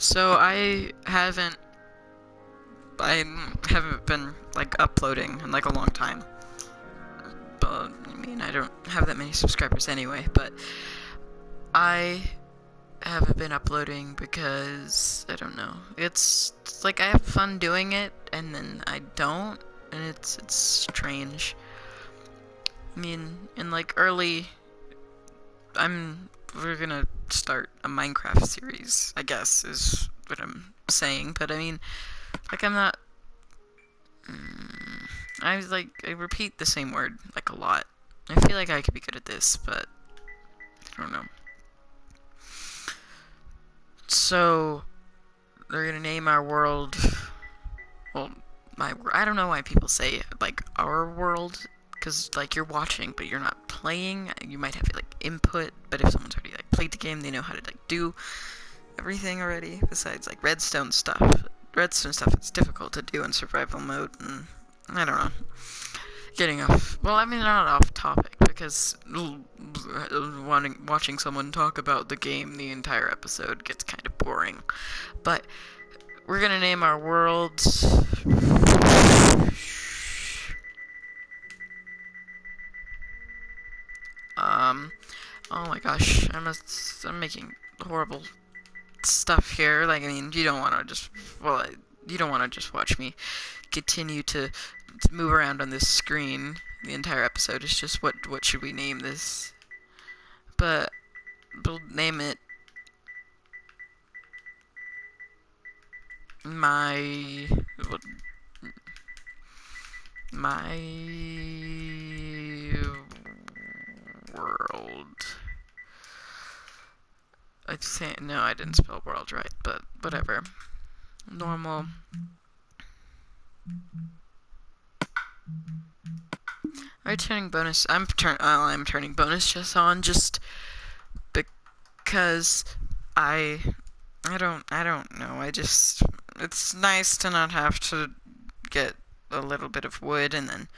So I haven't been like uploading in like a long time. But I mean, I don't have that many subscribers anyway, but I haven't been uploading because I don't know. It's like I have fun doing it and then I don't, and it's strange. I mean, in like early we're gonna start a Minecraft series, I guess is what I'm saying, but I mean, like I'm not I repeat the same word like a lot. I feel like I could be good at this, but I don't know. So they're gonna name our world. Well, I don't know why people say like our world, because like you're watching, but you're not playing. You might have like input, but if someone's already like played the game, they know how to like do everything already. Besides like redstone stuff. Redstone stuff is difficult to do in survival mode, and I don't know. Getting off. Well, I mean, not off topic because watching someone talk about the game the entire episode gets kind of boring. But we're gonna name our world. Oh my gosh, I'm making horrible stuff here. Like, I mean, you don't want to just. Well, you don't want to just watch me continue to move around on this screen the entire episode. It's just what should we name this? But we'll name it my my world. I'd say no, I didn't spell world right, but whatever. Normal. Alright, turning bonus. I'm turning bonus chests on just because I don't know. It's nice to not have to get a little bit of wood and then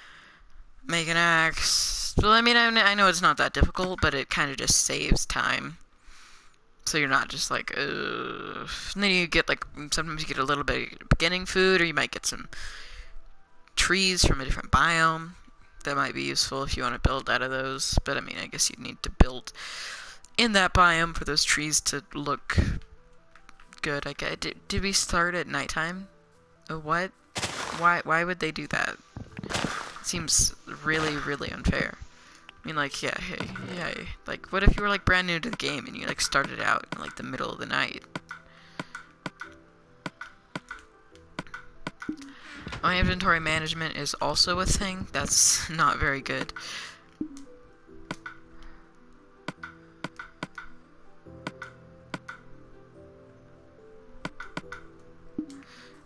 make an axe. Well, I mean, I know it's not that difficult, but it kind of just saves time. So you're not just like, and then you get like, sometimes you get a little bit of beginning food, or you might get some trees from a different biome. That might be useful if you want to build out of those. But I mean, I guess you need to build in that biome for those trees to look good. Did we start at nighttime? What? Why would they do that? It seems really, really unfair. I mean, like, yeah, hey, like, what if you were, like, brand new to the game and you, like, started out in, like, the middle of the night? My inventory management is also a thing. That's not very good.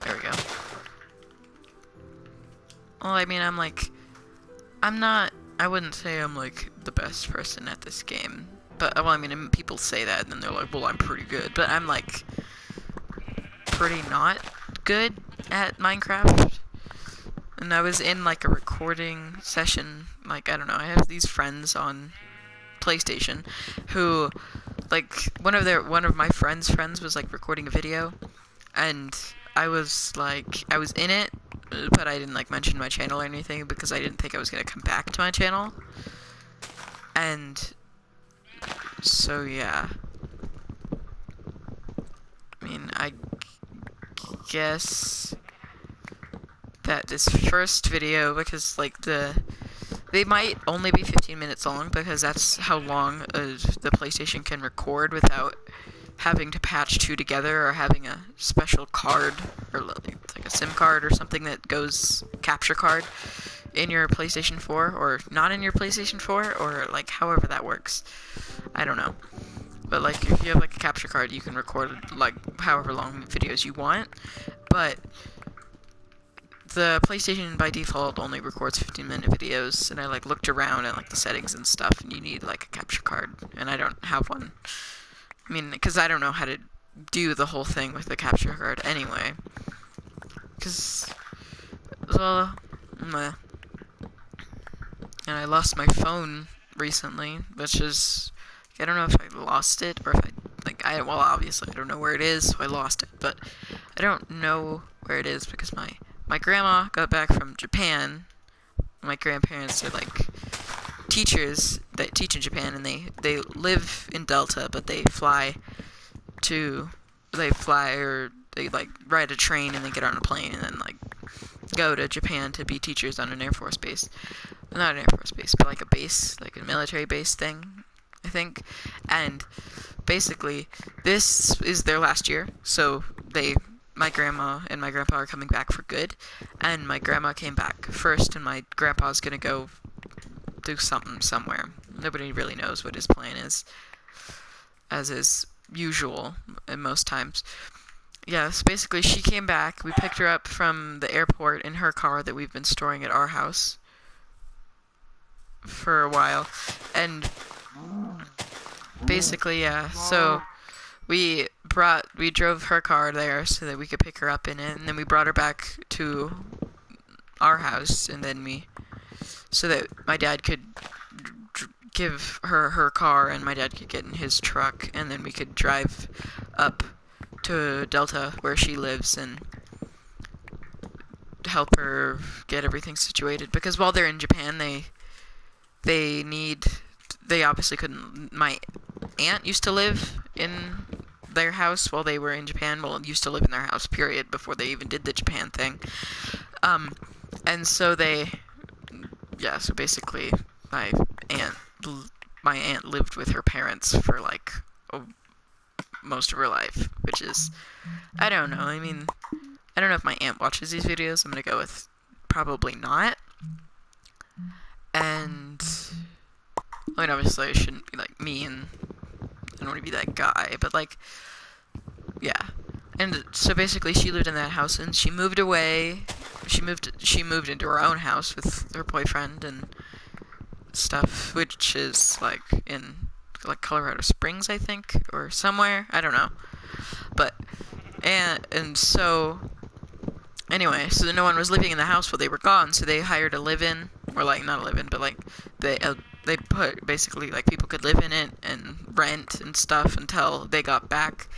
There we go. Well, I mean, I wouldn't say I'm, like, the best person at this game. But, well, I mean, people say that, and then they're like, well, I'm pretty good. But I'm, like, pretty not good at Minecraft. And I was in, like, a recording session. Like, I don't know, I have these friends on PlayStation who, like, one of my friends' friends was, like, recording a video. And I was in it, but I didn't, like, mention my channel or anything because I didn't think I was going to come back to my channel. And so, yeah. I mean, I guess that this first video, because, like, they might only be 15 minutes long, because that's how long the PlayStation can record without having to patch two together or having a special card or like a SIM card or something that goes capture card in your PlayStation 4 or not in your PlayStation 4 or like however that works. I don't know. But like if you have like a capture card, you can record like however long videos you want. But the PlayStation by default only records 15-minute videos, and I like looked around at like the settings and stuff, and you need like a capture card, and I don't have one. I mean, because I don't know how to do the whole thing with the capture card anyway. Because, well, and I lost my phone recently, which is, I don't know if I lost it or if I like like, well, obviously I don't know where it is, so I lost it, but I don't know where it is because my grandma got back from Japan. My grandparents are like teachers that teach in Japan, and they live in Delta, but they fly or they like ride a train and they get on a plane and then like go to Japan to be teachers on an Air Force base. Not an Air Force base, but like a base, like a military base thing, I think. And basically, this is their last year, so my grandma and my grandpa are coming back for good, and my grandma came back first, and my grandpa's gonna go do something somewhere. Nobody really knows what his plan is, as is usual in most times. Yes, basically she came back. We picked her up from the airport in her car that we've been storing at our house for a while, and basically, yeah, so we drove her car there so that we could pick her up in it, and then we brought her back to our house, and then so that my dad could give her car, and my dad could get in his truck, and then we could drive up to Delta where she lives and help her get everything situated, because while they're in Japan, they obviously couldn't. My aunt used to live in their house while they were in Japan. Well, used to live in their house, period, before they even did the Japan thing. And so so basically, my aunt lived with her parents for like most of her life, which is, I don't know. I mean, I don't know if my aunt watches these videos. I'm gonna go with probably not. And I mean, obviously, I shouldn't be like me, and I don't want to be that guy, but like, yeah. And so basically, she lived in that house, and she moved away. She moved into her own house with her boyfriend and stuff, which is like in like Colorado Springs, I think, or somewhere. I don't know. But and so anyway, so no one was living in the house while they were gone, so they hired a live-in, or like not a live-in, but like they put basically like people could live in it and rent and stuff until they got back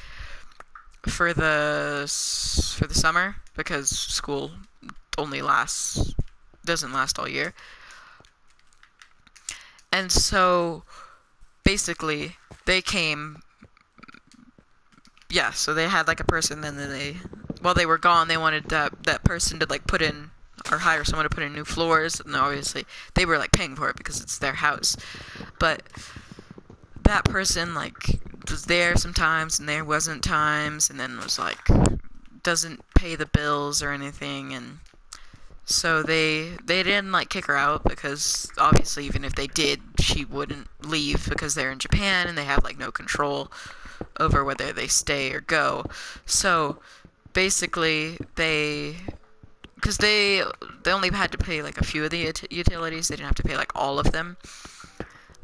for the summer, because school only doesn't last all year. And so basically they came, yeah, so they had like a person, and then while they were gone, they wanted that person to like put in, or hire someone to put in new floors, and obviously they were like paying for it because it's their house. But that person like was there sometimes and there wasn't times, and then was like doesn't pay the bills or anything, and so they didn't like kick her out, because obviously even if they did, she wouldn't leave because they're in Japan and they have like no control over whether they stay or go. So basically because they only had to pay like a few of the utilities, they didn't have to pay like all of them.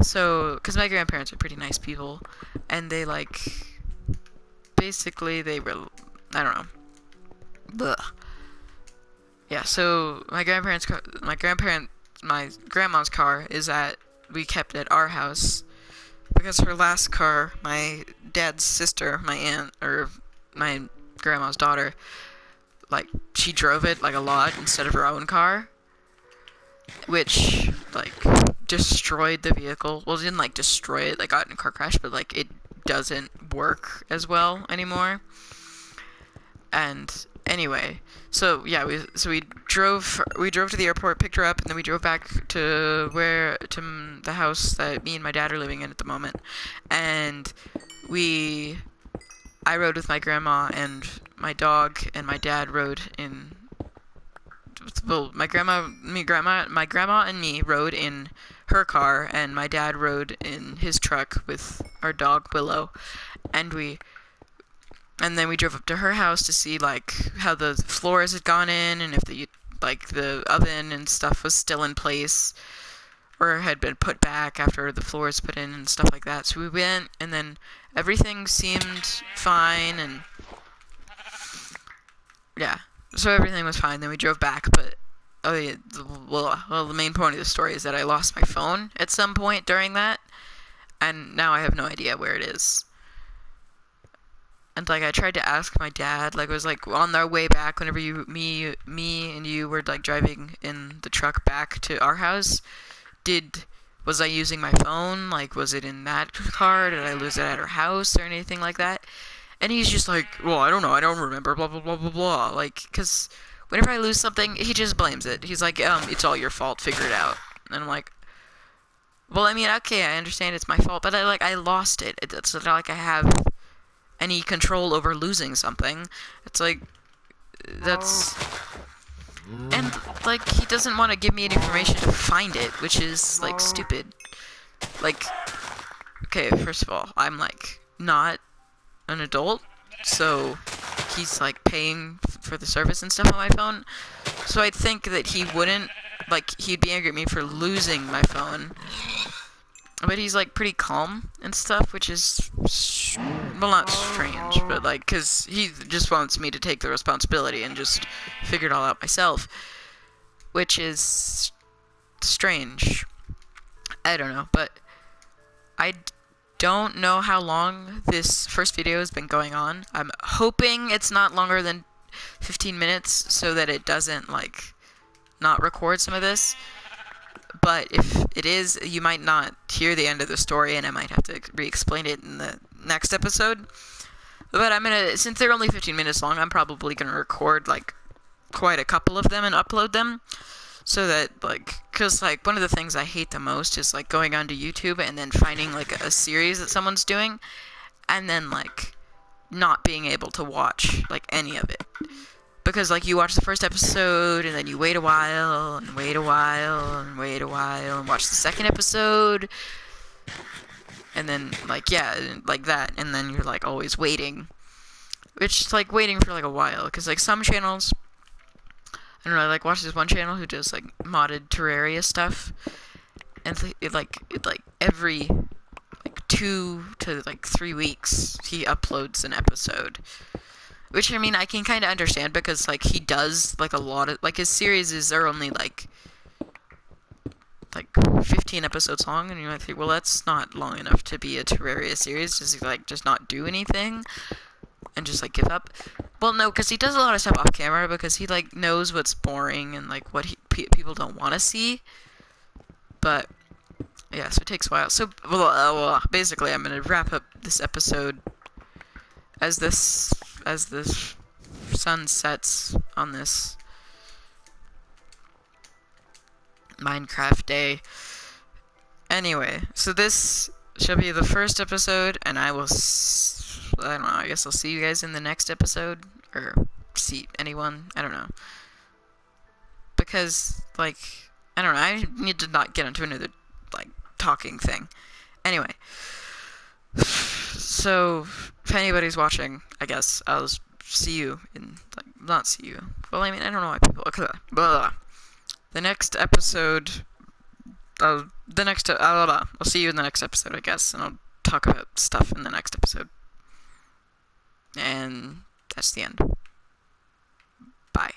So because my grandparents are pretty nice people, and they like basically they were, I don't know. Ugh. Yeah, so my grandma's car we kept at our house, because her last car, my dad's sister, my aunt, or my grandma's daughter, like, she drove it like a lot instead of her own car, which like destroyed the vehicle. Well, it didn't like destroy it, like got in a car crash, but like it doesn't work as well anymore. And anyway, so yeah, we drove to the airport, picked her up, and then we drove back to the house that me and my dad are living in at the moment. And I rode with my grandma and my dog, and my dad rode in. Well, my grandma and me rode in her car, and my dad rode in his truck with our dog Willow, and then we drove up to her house to see like how the floors had gone in, and if the oven and stuff was still in place or had been put back after the floors put in and stuff like that. So we went, and then everything seemed fine, and yeah, so everything was fine. Then we drove back, but the main point of the story is that I lost my phone at some point during that, and now I have no idea where it is. And like I tried to ask my dad, like it was like on our way back whenever me and you were like driving in the truck back to our house, was I using my phone? Like was it in that car? Did I lose it at her house or anything like that? And he's just like, well, I don't know, I don't remember, blah blah blah blah blah. Like, cause whenever I lose something, he just blames it. He's like, it's all your fault, figure it out. And I'm like, well, I mean, okay, I understand it's my fault, but I lost it. It's not like I have any control over losing something. It's like, that's... And, like, he doesn't want to give me any information to find it, which is, like, stupid. Like, okay, first of all, I'm, like, not an adult, so he's, like, paying for the service and stuff on my phone. So I'd think that he wouldn't, like, he'd be angry at me for losing my phone. But he's, like, pretty calm and stuff, which is, well, not strange, but, like, because he just wants me to take the responsibility and just figure it all out myself, which is strange. I don't know, but I don't know how long this first video has been going on. I'm hoping it's not longer than 15 minutes so that it doesn't, like, not record some of this. But if it is, you might not hear the end of the story, and I might have to re-explain it in the next episode. But I'm gonna, since they're only 15 minutes long, I'm probably gonna record, like, quite a couple of them and upload them. So that, like, because, like, one of the things I hate the most is, like, going onto YouTube and then finding, like, a series that someone's doing, and then, like, not being able to watch, like, any of it. Because, like, you watch the first episode, and then you wait a while, and wait a while, and wait a while, and watch the second episode, and then, like, yeah, like that, and then you're, like, always waiting. Which, like, waiting for, like, a while, because, like, some channels, I don't know, I, like, watch this one channel who does, like, modded Terraria stuff, and, every, like, 2 to, like, 3 weeks, he uploads an episode. Which, I mean, I can kind of understand because, like, he does, like, a lot of, like, his series are only, like 15 episodes long, and you might think, well, that's not long enough to be a Terraria series. Does he, like, just not do anything and just, like, give up? Well, no, because he does a lot of stuff off camera because he, like, knows what's boring and, like, what people don't want to see. But, yeah, so it takes a while. So, basically, I'm going to wrap up this episode as the sun sets on this Minecraft day. Anyway, so this shall be the first episode, and I will, I don't know, I guess I'll see you guys in the next episode, or see anyone, I don't know. Because, like, I don't know, I need to not get into another, like, talking thing. Anyway. So, if anybody's watching, I guess I'll see you in, like, not see you. Well, I mean, I don't know why people, okay, blah, blah. The next episode, I'll see you in the next episode, I guess, and I'll talk about stuff in the next episode. And that's the end. Bye.